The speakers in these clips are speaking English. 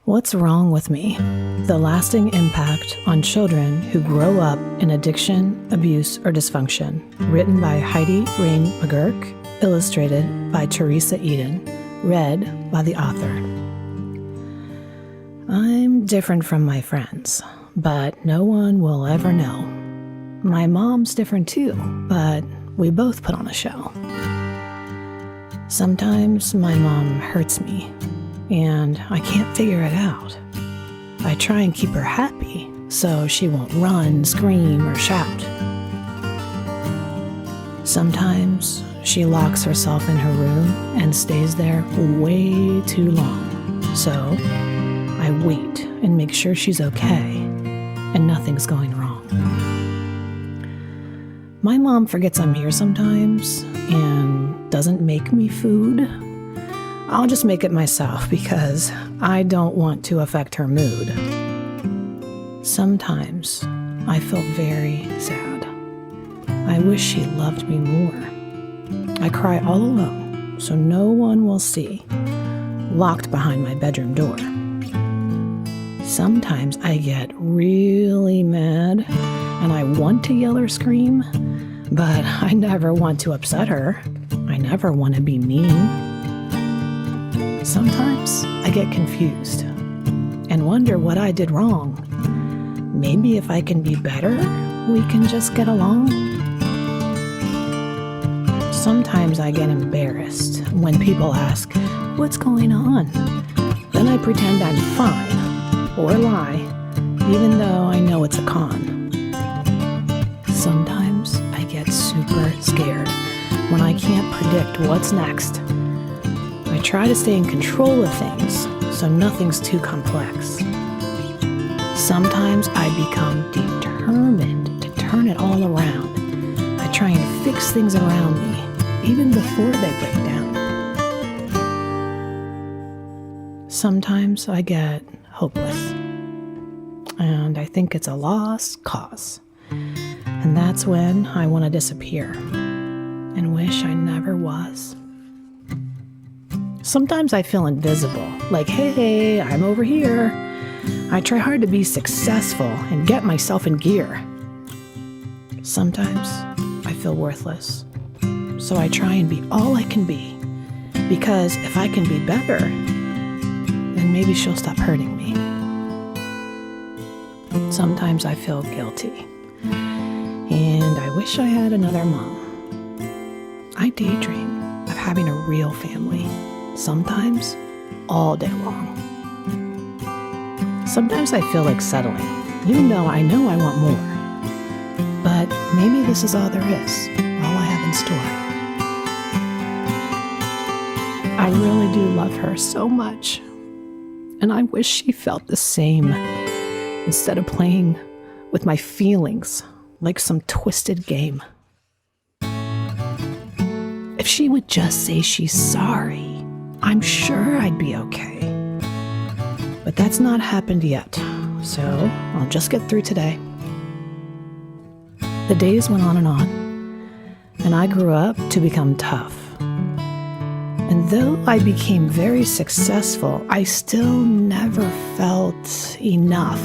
What's Wrong with Me? The Lasting Impact on Children Who Grow Up in Addiction, Abuse, or Dysfunction. Written by Heidi Rain McGurk. Illustrated by Teresa Eden. Read by the author. I'm different from my friends, but no one will ever know. My mom's different too, but we both put on a show. Sometimes my mom hurts me, and I can't figure it out. I try and keep her happy so she won't run, scream, or shout. Sometimes she locks herself in her room and stays there way too long. So I wait and make sure she's okay and nothing's going wrong. My mom forgets I'm here sometimes and doesn't make me food. I'll just make it myself because I don't want to affect her mood. Sometimes I feel very sad. I wish she loved me more. I cry all alone so no one will see, locked behind my bedroom door. Sometimes I get really mad and I want to yell or scream, but I never want to upset her. I never want to be mean. Sometimes I get confused and wonder what I did wrong. Maybe if I can be better, we can just get along. Sometimes I get embarrassed when people ask, "What's going on?" Then I pretend I'm fine or lie, even though I know it's a con. Sometimes I get super scared when I can't predict what's next. I try to stay in control of things so nothing's too complex. Sometimes I become determined to turn it all around. I try and fix things around me, even before they break down. Sometimes I get hopeless, and I think it's a lost cause. And that's when I want to disappear and wish I never was. Sometimes I feel invisible, like, hey, I'm over here. I try hard to be successful and get myself in gear. Sometimes I feel worthless, so I try and be all I can be, because if I can be better, then maybe she'll stop hurting me. Sometimes I feel guilty, and I wish I had another mom. I daydream of having a real family. Sometimes, all day long. Sometimes I feel like settling, even though I know I want more. But maybe this is all there is, all I have in store. I really do love her so much, and I wish she felt the same, instead of playing with my feelings like some twisted game. If she would just say she's sorry, I'm sure I'd be okay. But that's not happened yet, so I'll just get through today. The days went on, and I grew up to become tough. And though I became very successful, I still never felt enough.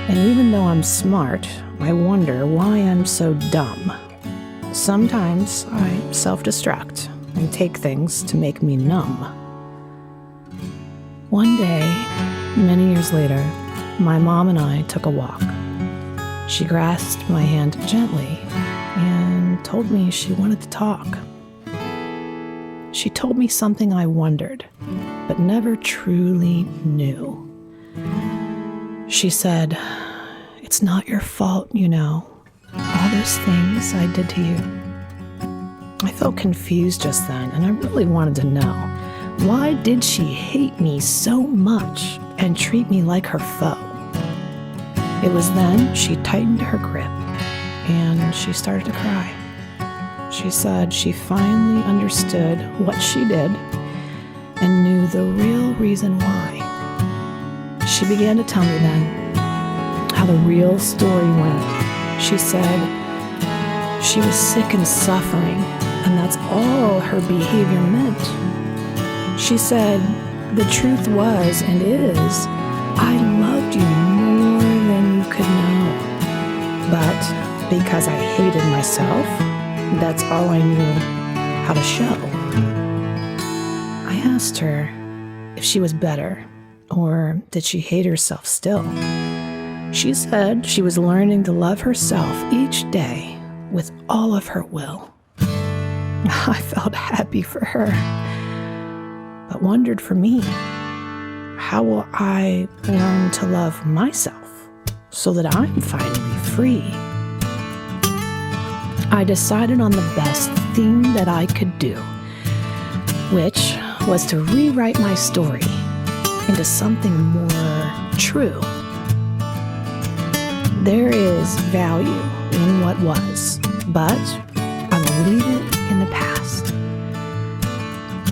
And even though I'm smart, I wonder why I'm so dumb. Sometimes I self-destruct and take things to make me numb. One day, many years later, my mom and I took a walk. She grasped my hand gently and told me she wanted to talk. She told me something I wondered, but never truly knew. She said, "It's not your fault, you know, all those things I did to you." I felt confused just then, and I really wanted to know, why did she hate me so much and treat me like her foe? It was then she tightened her grip, and she started to cry. She said she finally understood what she did and knew the real reason why. She began to tell me then how the real story went. She said she was sick and suffering, and that's all her behavior meant. She said The truth was and is, I loved you more than you could know. But because I hated myself, that's all I knew how to show. I asked her if she was better, or did she hate herself still? She said she was learning to love herself each day with all of her will. I felt happy for her, but wondered for me, how will I learn to love myself so that I'm finally free? I decided on the best thing that I could do, which was to rewrite my story into something more true. There is value in what was, but I will leave it in the past.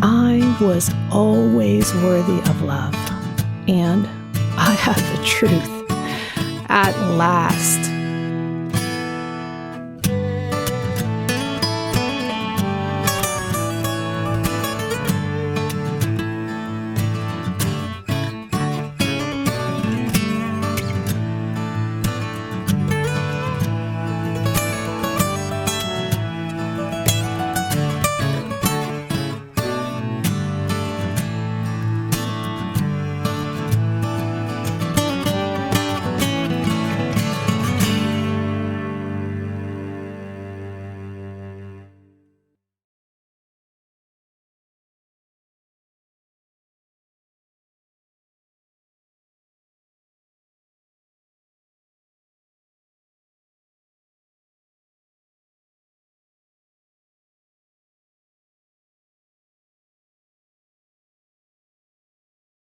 I was always worthy of love, and I have the truth at last.